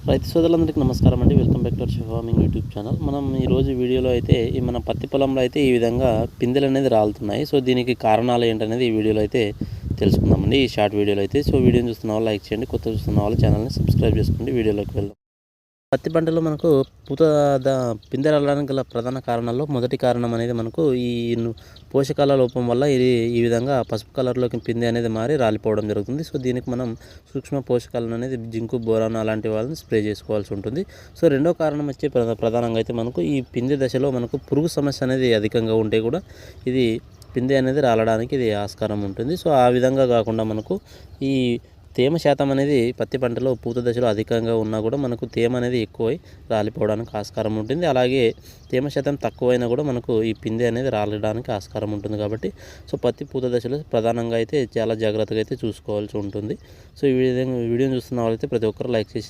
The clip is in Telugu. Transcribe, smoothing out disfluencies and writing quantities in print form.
రైతు సోదరులందరికీ నమస్కారం అండి. Welcome back to our farming YouTube channel. మనం ఈరోజు వీడియోలో అయితే ఈ మన పత్తి పొలంలో అయితే ఈ విధంగా పిందెలు అనేది రాలుతున్నాయి. సో దీనికి కారణాలు ఏంటనేది ఈ వీడియోలో అయితే తెలుసుకుందామండి. ఈ షార్ట్ వీడియోలో అయితే వీడియోని చూస్తున్న వాళ్ళు లైక్ చేయండి, కొత్త చూస్తున్న వాళ్ళు ఛానల్ని సబ్స్క్రైబ్ చేసుకోండి. వీడియోలోకి వెళ్దాం. పత్తి పంటలో మనకు పూత పిందె రాలడానికి గల ప్రధాన కారణాల్లో మొదటి కారణం అనేది మనకు పోషకాల లోపం వల్ల ఇది ఈ విధంగా పసుపు కలర్లోకి పిందె అనేది మారి రాలిపోవడం జరుగుతుంది. సో దీనికి మనం సూక్ష్మ పోషకాలను అనేది జింకు, బోరాన్ అలాంటి వాళ్ళని స్ప్రే చేసుకోవాల్సి ఉంటుంది. సో రెండో కారణం వచ్చి ప్రధానంగా అయితే మనకు ఈ పిందె దశలో మనకు పురుగు సమస్య అనేది అధికంగా ఉంటే కూడా ఇది పిందె అనేది రాలడానికి ఇది ఆస్కారం ఉంటుంది. సో ఆ విధంగా కాకుండా మనకు ఈ తేమ శాతం అనేది పత్తి పంటలో పూత దశలో అధికంగా ఉన్నా కూడా మనకు తేమ అనేది ఎక్కువై రాలిపోవడానికి ఆస్కారం ఉంటుంది. అలాగే తేమ శాతం తక్కువైనా కూడా మనకు ఈ పిందె అనేది రాలడానికి ఆస్కారం ఉంటుంది. కాబట్టి సో పత్తి పూత దశలో ప్రధానంగా అయితే చాలా జాగ్రత్తగా అయితే చూసుకోవాల్సి ఉంటుంది. సో ఈ విధంగా వీడియోని చూస్తున్న వాళ్ళైతే ప్రతి ఒక్కరు లైక్ చేసి